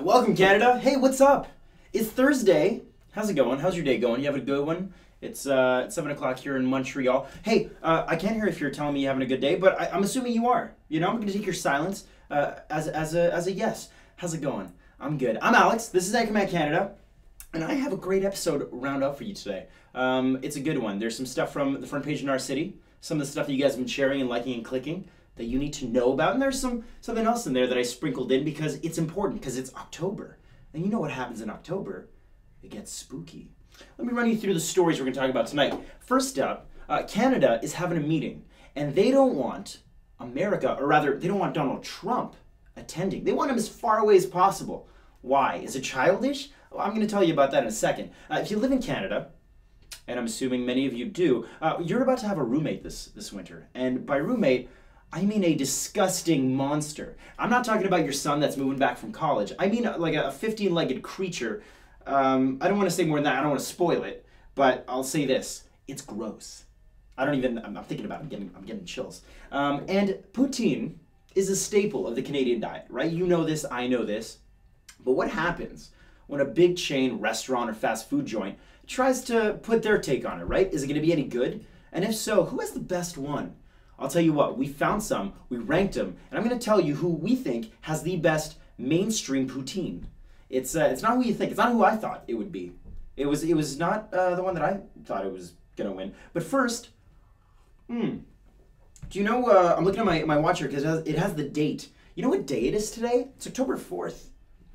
Welcome, Canada. Hey, what's up? It's Thursday. How's it going? How's your day going? You having a good one? It's 7 o'clock here in Montreal. Hey, I can't hear if you're telling me you're having a good day, but I'm assuming you are. You know, I'm going to take your silence as a yes. How's it going? I'm good. I'm Alex. This is Anchorman Canada, and I have a great episode round up for you today. It's a good one. There's some stuff from the front page of Narcity, some of the stuff that you guys have been sharing and liking and clicking that you need to know about, and there's something else in there that I sprinkled in because it's important, because it's October. And you know what happens in October? It gets spooky. Let me run you through the stories we're going to talk about tonight. First up, Canada is having a meeting, and they don't want America, or rather, they don't want Donald Trump attending. They want him as far away as possible. Why? Is it childish? Well, I'm going to tell you about that in a second. If you live in Canada, and I'm assuming many of you do, you're about to have a roommate this winter. And by roommate, I mean a disgusting monster. I'm not talking about your son that's moving back from college. I mean like a 15-legged creature. I don't want to say more than that. I don't want to spoil it. But I'll say this. It's gross. I'm thinking about it. I'm getting chills. And poutine is a staple of the Canadian diet, right? You know this. I know this. But what happens when a big chain restaurant or fast food joint tries to put their take on it, right? Is it going to be any good? And if so, who has the best one? I'll tell you what, we found some, we ranked them, and I'm going to tell you who we think has the best mainstream poutine. It's not who you think. It's not who I thought it would be. It was not the one that I thought it was going to win. But first, do you know, I'm looking at my watch here because it has the date. You know what day it is today? It's October 4th.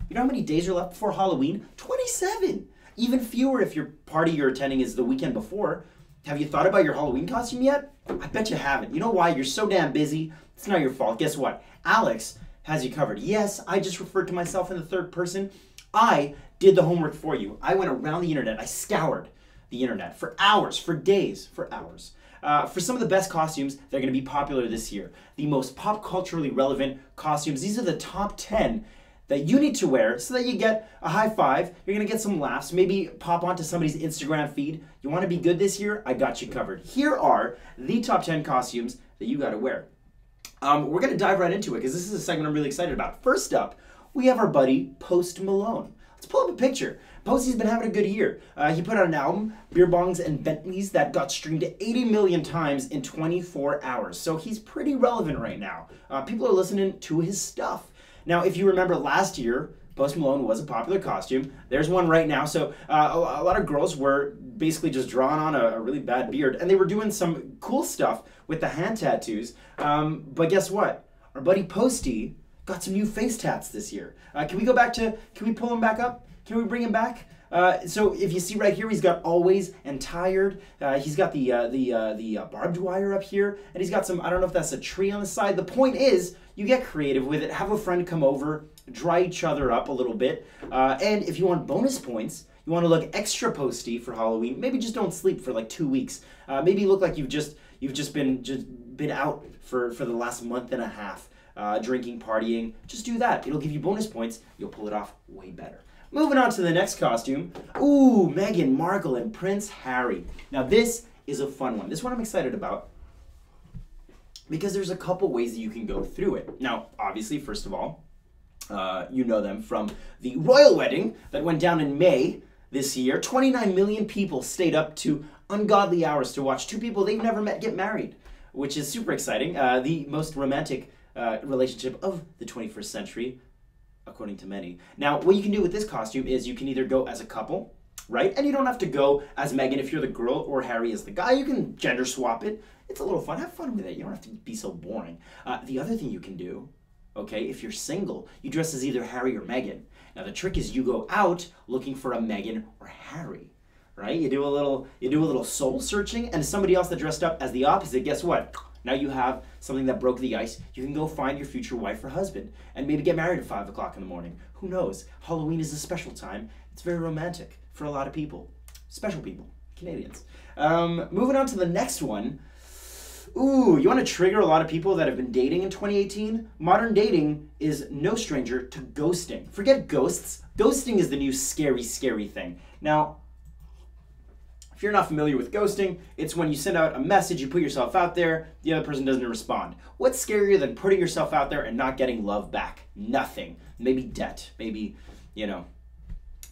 You know how many days are left before Halloween? 27! Even fewer if your party you're attending is the weekend before. Have you thought about your Halloween costume yet? I bet you haven't. You know why? You're so damn busy. It's not your fault. Guess what? Alex has you covered. Yes, I just referred to myself in the third person. I did the homework for you. I went around the internet. I scoured the internet for hours, for days, for hours. For some of the best costumes that are going to be popular this year. The most pop culturally relevant costumes. These are the top 10 that you need to wear so that you get a high five, you're going to get some laughs, maybe pop onto somebody's Instagram feed. You want to be good this year? I got you covered. Here are the top 10 costumes that you got to wear. We're going to dive right into it because this is a segment I'm really excited about. First up, we have our buddy Post Malone. Let's pull up a picture. Posty's been having a good year. He put out an album, Beer Bongs and Bentleys, that got streamed 80 million times in 24 hours. So he's pretty relevant right now. People are listening to his stuff. Now, if you remember last year, Post Malone was a popular costume. There's one right now. So a lot of girls were basically just drawing on a really bad beard. And they were doing some cool stuff with the hand tattoos. But guess what? Our buddy Posty got some new face tats this year. Can we pull him back up? Can we bring him back? So if you see right here, he's got always and tired. He's got the barbed wire up here, and he's got some, I don't know if that's a tree on the side. The point is, you get creative with it. Have a friend come over, dry each other up a little bit. And if you want bonus points, you want to look extra posty for Halloween, maybe just don't sleep for like 2 weeks. Maybe look like you've just been out for the last month and a half, drinking, partying. Just do that. It'll give you bonus points. You'll pull it off way better. Moving on to the next costume. Ooh, Meghan Markle and Prince Harry. Now this is a fun one. This one I'm excited about because there's a couple ways that you can go through it. Now, obviously, first of all, you know them from the royal wedding that went down in May this year. 29 million people stayed up to ungodly hours to watch two people they've never met get married, which is super exciting. The most romantic relationship of the 21st century, according to many. Now, what you can do with this costume is you can either go as a couple, right? And you don't have to go as Meghan if you're the girl or Harry as the guy. You can gender swap it. It's a little fun. Have fun with it. You don't have to be so boring. The other thing you can do, okay, if you're single, you dress as either Harry or Meghan. Now, the trick is you go out looking for a Meghan or Harry, right? You do a little soul searching, and somebody else that dressed up as the opposite, guess what? Now you have something that broke the ice. You can go find your future wife or husband and maybe get married at 5 o'clock in the morning. Who knows? Halloween is a special time It's very romantic for a lot of people. Special people. Canadians. Moving on to the next one. Ooh, you want to trigger a lot of people that have been dating in 2018? Modern dating is no stranger to ghosting. Forget ghosts. Ghosting is the new scary, scary thing. Now, if you're not familiar with ghosting, it's when you send out a message, you put yourself out there, the other person doesn't respond. What's scarier than putting yourself out there and not getting love back? Nothing. Maybe debt. Maybe, you know,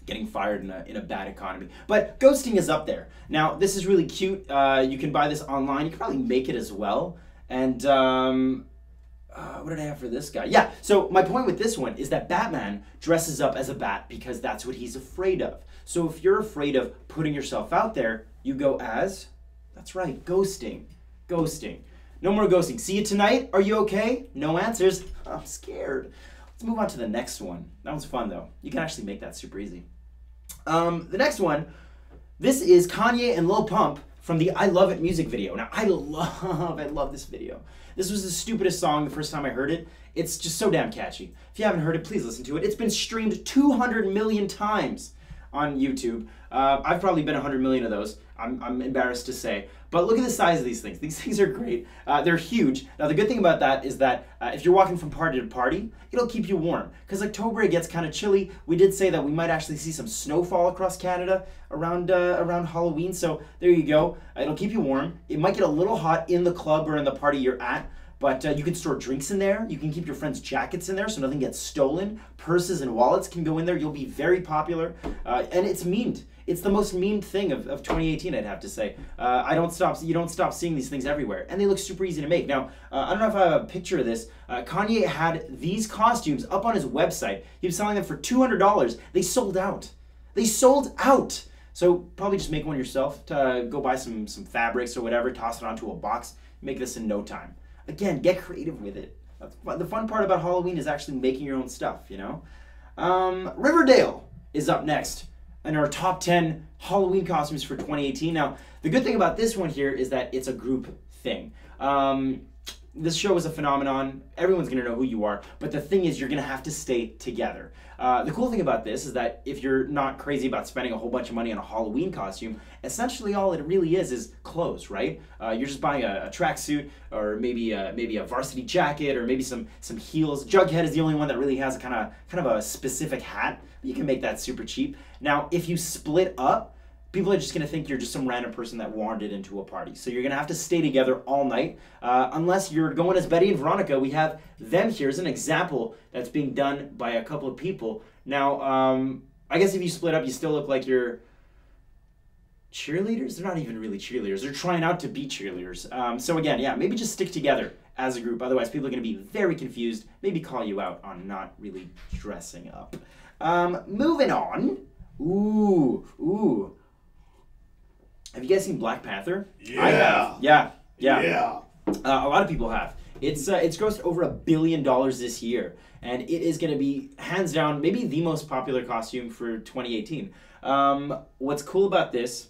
getting fired in a bad economy. But ghosting is up there. Now, this is really cute. You can buy this online. You can probably make it as well. And what did I have for this guy? Yeah, so my point with this one is that Batman dresses up as a bat because that's what he's afraid of. So if you're afraid of putting yourself out there, you go as, that's right, ghosting. Ghosting. No more ghosting. See you tonight? Are you okay? No answers. I'm scared. Let's move on to the next one. That one's fun though. You can actually make that super easy. The next one, this is Kanye and Lil Pump from the I Love It music video. Now, I love this video. This was the stupidest song the first time I heard it. It's just so damn catchy. If you haven't heard it, please listen to it. It's been streamed 200 million times on YouTube. I've probably been 100 million of those. I'm embarrassed to say. But look at the size of these things. These things are great. They're huge. Now, the good thing about that is that if you're walking from party to party, it'll keep you warm. Because October, it gets kind of chilly. We did say that we might actually see some snowfall across Canada around Halloween. So there you go. It'll keep you warm. It might get a little hot in the club or in the party you're at. But you can store drinks in there. You can keep your friends' jackets in there so nothing gets stolen. Purses and wallets can go in there. You'll be very popular. And it's memed. It's the most memed thing of 2018, I'd have to say. You don't stop seeing these things everywhere. And they look super easy to make. Now, I don't know if I have a picture of this. Kanye had these costumes up on his website. He was selling them for $200. They sold out. They sold out. So probably just make one yourself. Go buy some fabrics or whatever. Toss it onto a box. Make this in no time. Again, get creative with it. The fun part about Halloween is actually making your own stuff, you know? Riverdale is up next in our top 10 Halloween costumes for 2018. Now, the good thing about this one here is that it's a group thing. This show is a phenomenon. Everyone's going to know who you are. But the thing is, you're going to have to stay together. The cool thing about this is that if you're not crazy about spending a whole bunch of money on a Halloween costume, essentially all it really is clothes, right? You're just buying a tracksuit or maybe a varsity jacket or maybe some heels. Jughead is the only one that really has a kind of a specific hat. You can make that super cheap. Now, if you split up, people are just going to think you're just some random person that wandered into a party. So you're going to have to stay together all night. Unless you're going as Betty and Veronica, we have them here as an example that's being done by a couple of people. Now, I guess if you split up, you still look like you're cheerleaders. They're not even really cheerleaders. They're trying out to be cheerleaders. So again, yeah, maybe just stick together as a group. Otherwise, people are going to be very confused. Maybe call you out on not really dressing up. Moving on. Ooh. Have you guys seen Black Panther? Yeah. I have. Yeah. Yeah. A lot of people have. It's grossed over $1 billion this year, and it is going to be hands down maybe the most popular costume for 2018. What's cool about this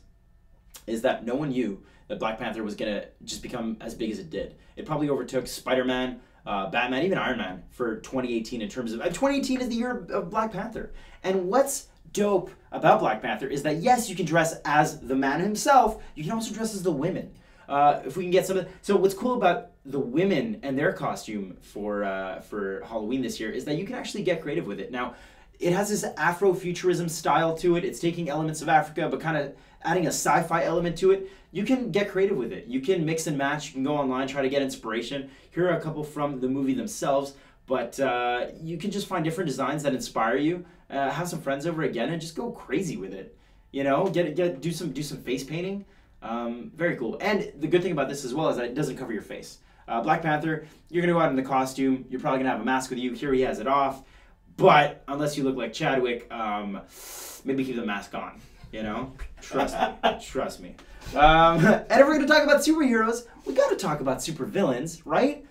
is that no one knew that Black Panther was going to just become as big as it did. It probably overtook Spider-Man, Batman, even Iron Man for 2018 in terms of 2018 is the year of Black Panther. And what's dope about Black Panther is that yes, you can dress as the man himself. You can also dress as the women. If we can get some of so what's cool about the women and their costume for Halloween this year is that you can actually get creative with it. Now, it has this Afrofuturism style to it. It's taking elements of Africa but kind of adding a sci-fi element to it. You can get creative with it. You can mix and match. You can go online, try to get inspiration. Here are a couple from the movie themselves, but you can just find different designs that inspire you. Have some friends over again and just go crazy with it. You know, do some face painting. Very cool. And the good thing about this as well is that it doesn't cover your face. Black Panther, you're gonna go out in the costume. You're probably gonna have a mask with you. Here he has it off. But unless you look like Chadwick, maybe keep the mask on. You know, trust me. And if we're gonna talk about superheroes, we gotta talk about supervillains, right?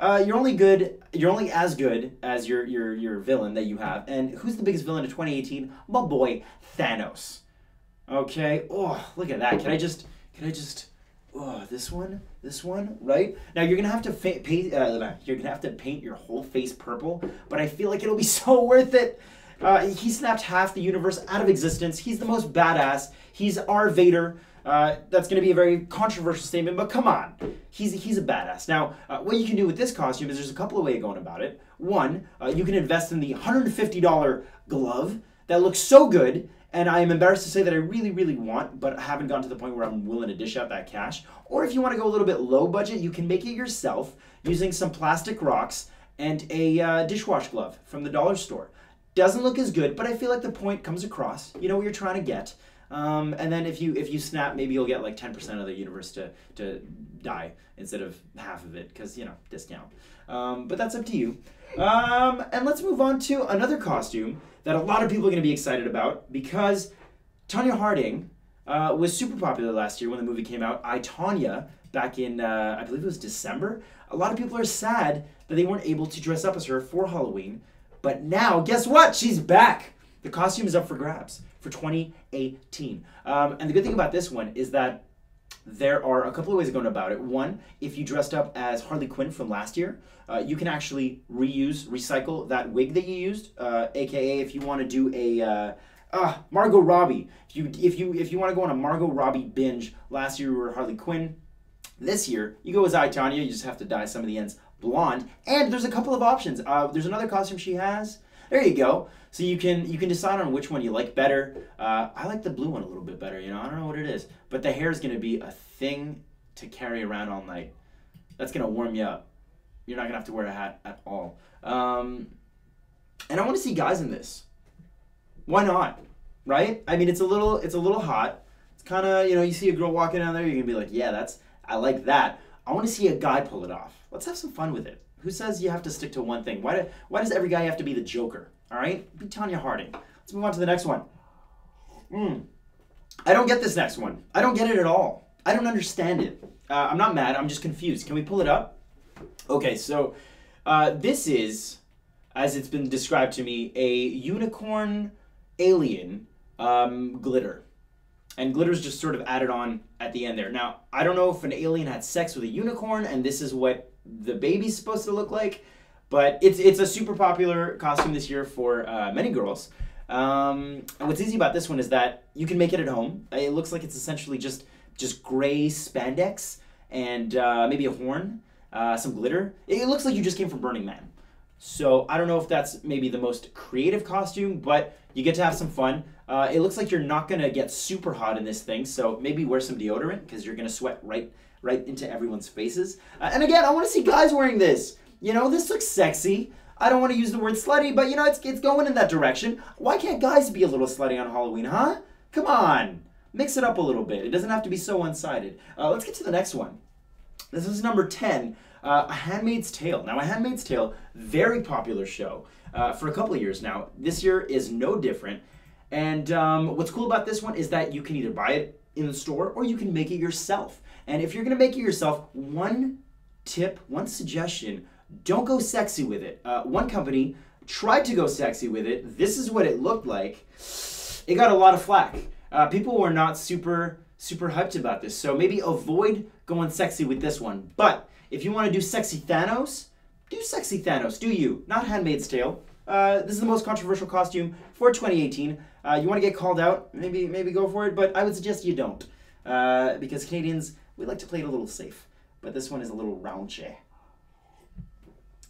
You're only as good as your villain that you have. And who's the biggest villain of 2018? My boy Thanos. Okay. Oh, look at that. Can I just? Oh, this one, right? Now you're gonna have to paint your whole face purple, but I feel like it'll be so worth it. He snapped half the universe out of existence. He's the most badass. He's our Vader. That's going to be a very controversial statement, but come on. He's a badass. Now, what you can do with this costume is there's a couple of ways of going about it. One, you can invest in the $150 glove that looks so good, and I am embarrassed to say that I really, really want, but I haven't gotten to the point where I'm willing to dish out that cash. Or if you want to go a little bit low budget, you can make it yourself using some plastic rocks and a dishwash glove from the dollar store. Doesn't look as good, but I feel like the point comes across. You know what you're trying to get. And then if you snap, maybe you'll get like 10% of the universe to die instead of half of it, because, you know, discount. But that's up to you. And let's move on to another costume that a lot of people are going to be excited about, because Tonya Harding was super popular last year when the movie came out, I, Tonya, back in, I believe it was December. A lot of people are sad that they weren't able to dress up as her for Halloween. But now, guess what? She's back. The costume is up for grabs for 2018. And the good thing about this one is that there are a couple of ways of going about it. One, if you dressed up as Harley Quinn from last year, you can actually recycle that wig that you used, aka if you want to do a Margot Robbie. If you want to go on a Margot Robbie binge, last year you were Harley Quinn. This year you go as I, Tonya. You just have to dye some of the ends blonde. And there's a couple of options. There's another costume she has. There you go. So you can decide on which one you like better. I like the blue one a little bit better. You know, I don't know what it is, but the hair is going to be a thing to carry around all night. That's going to warm you up. You're not going to have to wear a hat at all. And I want to see guys in this. Why not? Right? I mean, it's a little hot. It's kind of, you know, you see a girl walking down there, you're going to be like, yeah, I like that. I want to see a guy pull it off. Let's have some fun with it. Who says you have to stick to one thing? Why does every guy have to be the Joker? All right? Be Tonya Harding. Let's move on to the next one. I don't get this next one. I don't get it at all. I don't understand it. I'm not mad. I'm just confused. Can we pull it up? Okay, so this is, as it's been described to me, a unicorn alien glitter. And glitter's just sort of added on at the end there. Now, I don't know if an alien had sex with a unicorn and this is what the baby's supposed to look like, but it's a super popular costume this year for many girls. And what's easy about this one is that you can make it at home. It looks like it's essentially just gray spandex and maybe a horn, some glitter. It looks like you just came from Burning Man. So I don't know if that's maybe the most creative costume, but you get to have some fun. It looks like you're not going to get super hot in this thing, so maybe wear some deodorant because you're going to sweat right into everyone's faces. And again, I want to see guys wearing this. You know, this looks sexy. I don't want to use the word slutty, but you know, it's going in that direction. Why can't guys be a little slutty on Halloween, huh? Come on. Mix it up a little bit. It doesn't have to be so one-sided. Let's get to the next one. This is number 10, A Handmaid's Tale. Now, A Handmaid's Tale, very popular show for a couple of years now. This year is no different. And what's cool about this one is that you can either buy it in the store or you can make it yourself. And if you're going to make it yourself, one tip, one suggestion, don't go sexy with it. One company tried to go sexy with it. This is what it looked like. It got a lot of flack. People were not super hyped about this. So maybe avoid going sexy with this one. But if you want to do sexy Thanos, do sexy Thanos. Do you. Not Handmaid's Tale. This is the most controversial costume for 2018. You want to get called out, maybe go for it, but I would suggest you don't. Because Canadians, we like to play it a little safe. But this one is a little raunchy.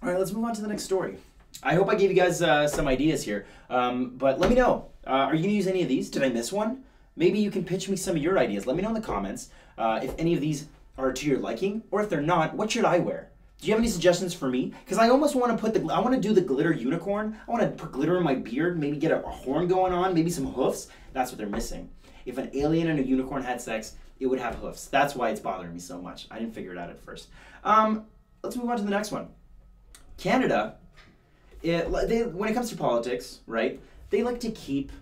All right, let's move on to the next story. I hope I gave you guys some ideas here. But let me know. Are you going to use any of these? Did I miss one? Maybe you can pitch me some of your ideas. Let me know in the comments if any of these are to your liking, or if they're not, what should I wear? Do you have any suggestions for me? Because I almost want to I want to do the glitter unicorn. I want to put glitter in my beard, maybe get a horn going on, maybe some hoofs. That's what they're missing. If an alien and a unicorn had sex, it would have hoofs. That's why it's bothering me so much. I didn't figure it out at first. Let's move on to the next one. Canada, when it comes to politics, right, they like to keep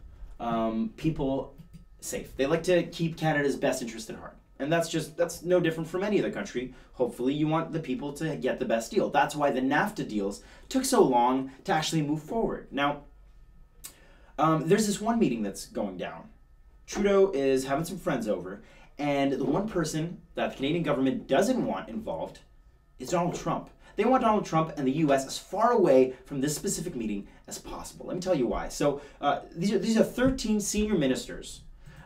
people safe. They like to keep Canada's best interest at heart. And that's no different from any other country. Hopefully you want the people to get the best deal. That's why the NAFTA deals took so long to actually move forward. Now, there's this one meeting that's going down. Trudeau is having some friends over, and the one person that the Canadian government doesn't want involved is Donald Trump. They want Donald Trump and the U.S. as far away from this specific meeting as possible. Let me tell you why. So these are 13 senior ministers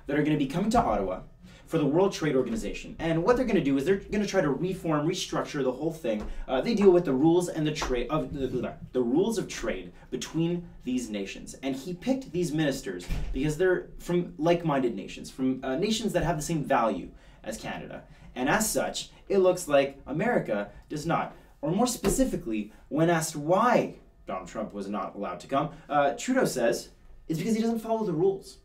that are going to be coming to Ottawa for the World Trade Organization. And what they're going to do is they're going to try to reform, restructure the whole thing. They deal with the rules and the rules of trade between these nations. And he picked these ministers because they're from like-minded nations, from nations that have the same value as Canada. And as such, it looks like America does not. Or more specifically, when asked why Donald Trump was not allowed to come, Trudeau says it's because he doesn't follow the rules.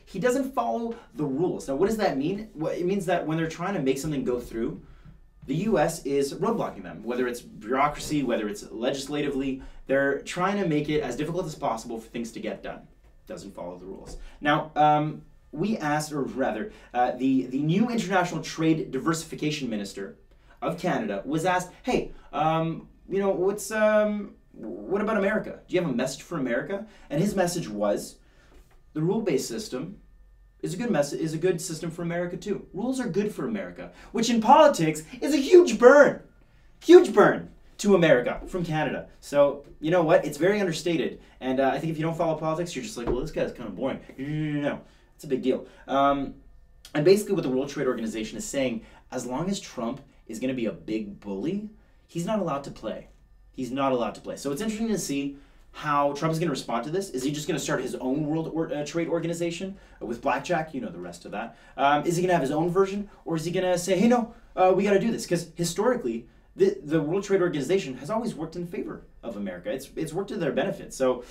He doesn't follow the rules. Now, what does that mean? Well, it means that when they're trying to make something go through, the U.S. is roadblocking them. Whether it's bureaucracy, whether it's legislatively, they're trying to make it as difficult as possible for things to get done. Doesn't follow the rules. Now, we asked, or rather, the new International Trade Diversification Minister of Canada was asked, hey, what about America? Do you have a message for America? And his message was, the rule-based system is a good system for America too. Rules are good for America, which in politics is a huge burn to America from Canada. So you know what? It's very understated, and I think if you don't follow politics, you're just like, well, this guy's kind of boring. No, it's a big deal. And basically, what the World Trade Organization is saying, as long as Trump is going to be a big bully, he's not allowed to play. He's not allowed to play. So it's interesting to see how Trump is going to respond to this. Is he just going to start his own World Trade Organization with blackjack? You know the rest of that. Is he going to have his own version? Or is he going to say, hey, no, we got to do this? Because historically, the World Trade Organization has always worked in favor of America. It's worked to their benefit. So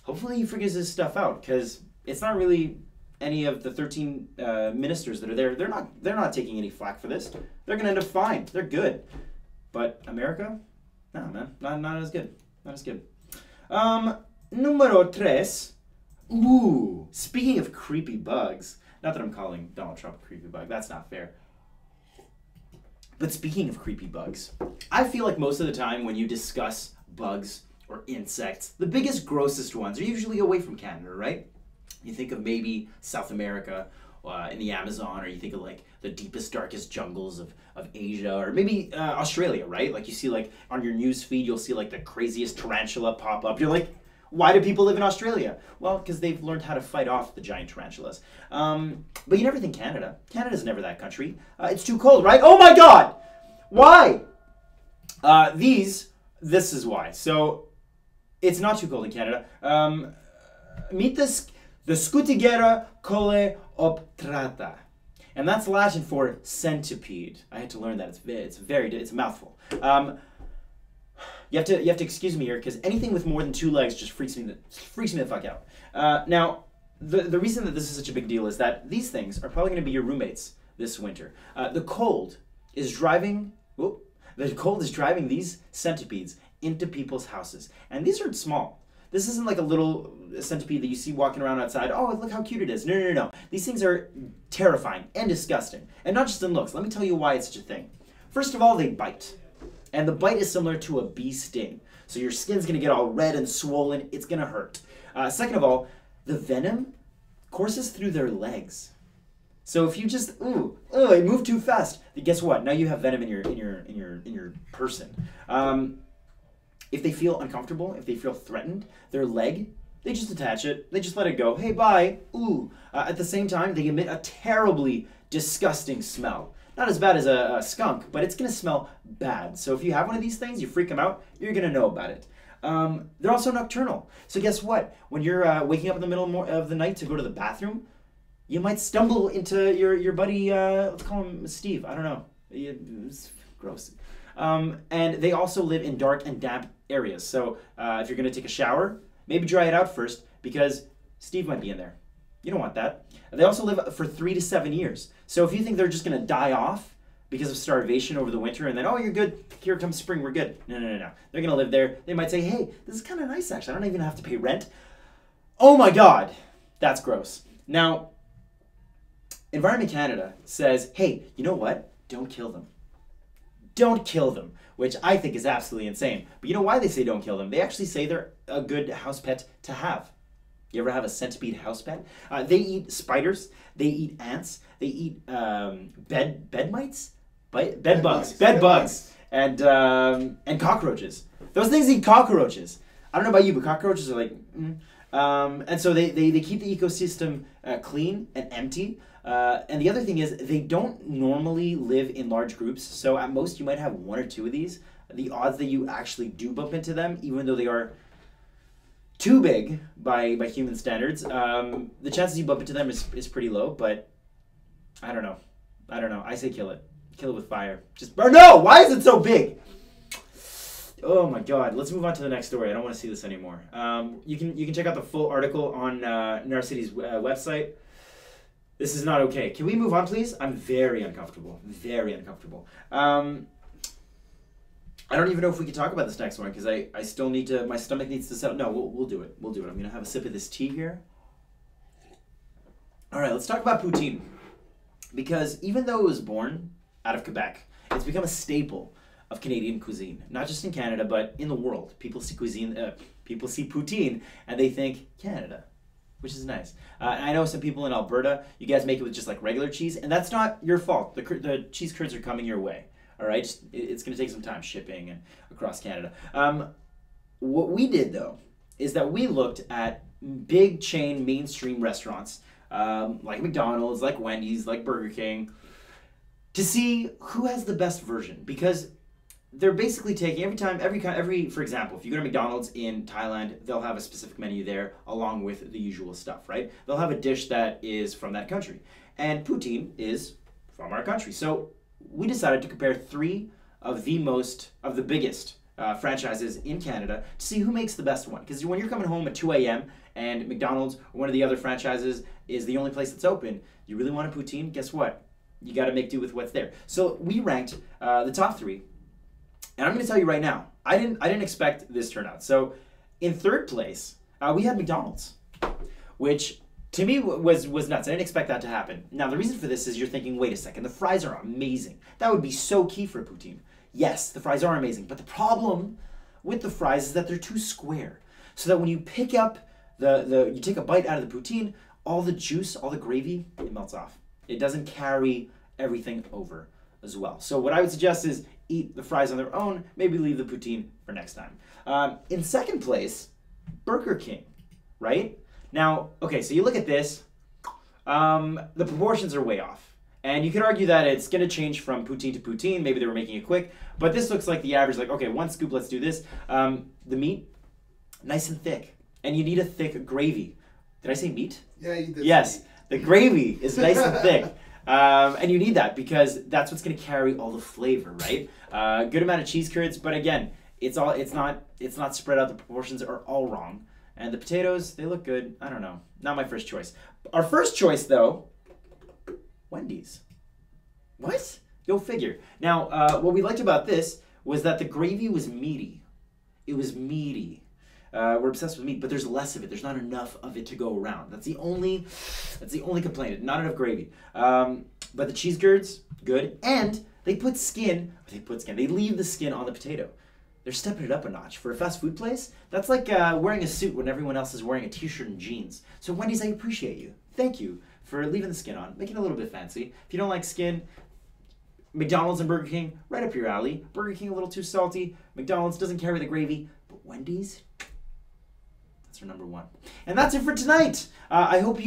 hopefully he figures this stuff out, because it's not really any of the 13 ministers that are there. They're not taking any flack for this. They're going to end up fine. They're good. But America? No, man. Not as good. Not as good. Numero tres. Ooh, speaking of creepy bugs, not that I'm calling Donald Trump a creepy bug, that's not fair. But speaking of creepy bugs, I feel like most of the time when you discuss bugs or insects, the biggest, grossest ones are usually away from Canada, right? You think of maybe South America, in the Amazon, or you think of like the deepest, darkest jungles of Asia, or maybe Australia, right? Like you see like on your news feed, you'll see like the craziest tarantula pop up. You're like, why do people live in Australia? Well, because they've learned how to fight off the giant tarantulas. But you never think Canada. Canada's never that country. It's too cold, right? Oh my God! Why? This is why. So it's not too cold in Canada. Meet the Scutigera coleoptrata. And that's Latin for centipede. I had to learn that. It's a mouthful. You have to excuse me here, because anything with more than 2 legs just freaks me the fuck out. Now, the reason that this is such a big deal is that these things are probably going to be your roommates this winter. The cold is driving these centipedes into people's houses, and these are small. This isn't like a little centipede that you see walking around outside. Oh, look how cute it is. No. These things are terrifying and disgusting. And not just in looks. Let me tell you why it's such a thing. First of all, they bite. And the bite is similar to a bee sting. So your skin's going to get all red and swollen. It's going to hurt. Second of all, the venom courses through their legs. So if you just it moved too fast, guess what? Now you have venom in your person. If they feel uncomfortable, if they feel threatened, their leg, they just attach it. They just let it go. Hey, bye. Ooh. At the same time, they emit a terribly disgusting smell. Not as bad as a skunk, but it's going to smell bad. So if you have one of these things, you freak them out, you're going to know about it. They're also nocturnal. So guess what? When you're waking up in the middle of the night to go to the bathroom, you might stumble into your buddy, let's call him Steve. I don't know. It's gross. And they also live in dark and damp areas. So if you're going to take a shower, maybe dry it out first, because Steve might be in there. You don't want that. They also live for 3 to 7 years. So if you think they're just going to die off because of starvation over the winter, and then, oh, you're good, here comes spring, we're good. No. They're going to live there. They might say, hey, this is kind of nice, actually. I don't even have to pay rent. Oh my God, that's gross. Now, Environment Canada says, hey, you know what? Don't kill them. Don't kill them, which I think is absolutely insane. But you know why they say don't kill them? They actually say they're a good house pet to have. You ever have a centipede house pet? They eat spiders. They eat ants. They eat bed bugs. and cockroaches. Those things eat cockroaches. I don't know about you, but cockroaches are like, and so they keep the ecosystem clean and empty. And the other thing is they don't normally live in large groups. So at most you might have one or two of these. The odds that you actually do bump into them, even though they are too big by human standards, the chances you bump into them is pretty low. But I don't know. I say kill it. Kill it with fire. Or no! Why is it so big? Oh my god. Let's move on to the next story. I don't want to see this anymore. You can check out the full article on Narcity's website. This is not okay. Can we move on, please? I'm very uncomfortable. Very uncomfortable. I don't even know if we can talk about this next one because I still need to. My stomach needs to settle. No, we'll do it. We'll do it. I'm gonna have a sip of this tea here. All right, let's talk about poutine, because even though it was born out of Quebec, it's become a staple of Canadian cuisine. Not just in Canada, but in the world. People see poutine, and they think Canada, which is nice. I know some people in Alberta, you guys make it with just like regular cheese, and that's not your fault. The cheese curds are coming your way. All right, it's going to take some time shipping and across Canada. What we did though is that we looked at big chain mainstream restaurants like McDonald's, like Wendy's, like Burger King, to see who has the best version, because they're basically taking every for example, if you go to McDonald's in Thailand, they'll have a specific menu there along with the usual stuff, right? They'll have a dish that is from that country, and poutine is from our country. So we decided to compare three of the biggest franchises in Canada to see who makes the best one. Because when you're coming home at 2 a.m. and McDonald's or one of the other franchises is the only place that's open, you really want a poutine, guess what? You got to make do with what's there. So we ranked the top three, and I'm going to tell you right now, I didn't expect this turnout. So in third place, we had McDonald's, which to me was nuts. I didn't expect that to happen. Now, the reason for this is you're thinking, wait a second, the fries are amazing. That would be so key for a poutine. Yes, the fries are amazing, but the problem with the fries is that they're too square. So that when you pick up you take a bite out of the poutine, all the juice, all the gravy, it melts off. It doesn't carry everything over as well. So what I would suggest is eat the fries on their own, maybe leave the poutine for next time. In second place, Burger King, right? Now, okay, so you look at this, the proportions are way off. And you could argue that it's going to change from poutine to poutine. Maybe they were making it quick. But this looks like the average, like, okay, one scoop, let's do this. The meat, nice and thick. And you need a thick gravy. Did I say meat? Yeah, you did. Yes, the gravy is nice and thick. And you need that because that's what's going to carry all the flavor, right? Good amount of cheese curds, but again, it's not spread out. The proportions are all wrong. And the potatoes, they look good. I don't know. Not my first choice. Our first choice, though, Wendy's. What? Go figure. Now, what we liked about this was that the gravy was meaty. It was meaty. We're obsessed with meat, but there's less of it. There's not enough of it to go around. That's the only complaint. Not enough gravy. But the cheese curds, good. And they leave the skin on the potato. They're stepping it up a notch. For a fast food place, that's like wearing a suit when everyone else is wearing a t-shirt and jeans. So Wendy's, I appreciate you. Thank you for leaving the skin on, making it a little bit fancy. If you don't like skin, McDonald's and Burger King, right up your alley. Burger King a little too salty. McDonald's doesn't carry the gravy, but Wendy's, that's our number one. And that's it for tonight. I hope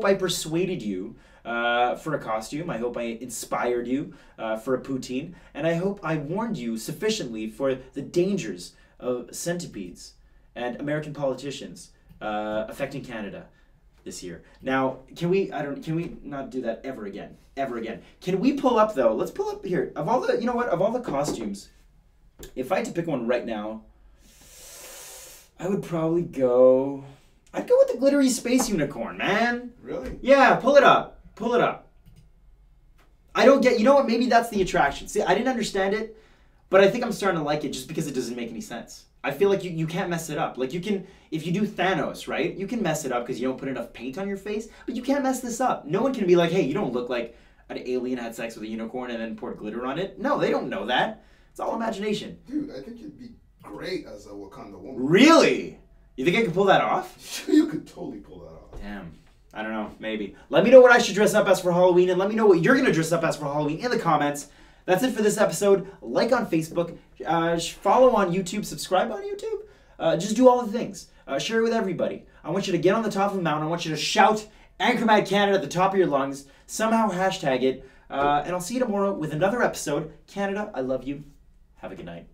I persuaded you for a costume. I hope I inspired you for a poutine. And I hope I warned you sufficiently for the dangers of centipedes and American politicians affecting Canada this year. Now, can we not do that ever again? Ever again. Can we pull up though? Let's pull up here. Of all the costumes, if I had to pick one right now, I would probably go with the glittery space unicorn, man. Really? Yeah, pull it up. Pull it up. I don't get, you know what, maybe that's the attraction. See, I didn't understand it, but I think I'm starting to like it just because it doesn't make any sense. I feel like you can't mess it up. Like you can, if you do Thanos, right? You can mess it up because you don't put enough paint on your face, but you can't mess this up. No one can be like, hey, you don't look like an alien had sex with a unicorn and then poured glitter on it. No, they don't know that. It's all imagination. Dude, I think you'd be great as a Wakanda woman. Really? You think I could pull that off? You could totally pull that off. Damn. I don't know. Maybe. Let me know what I should dress up as for Halloween, and let me know what you're going to dress up as for Halloween in the comments. That's it for this episode. Like on Facebook, follow on YouTube, subscribe on YouTube. Just do all the things. Share it with everybody. I want you to get on the top of the mountain. I want you to shout Anchorman Canada at the top of your lungs. Somehow hashtag it. And I'll see you tomorrow with another episode. Canada, I love you. Have a good night.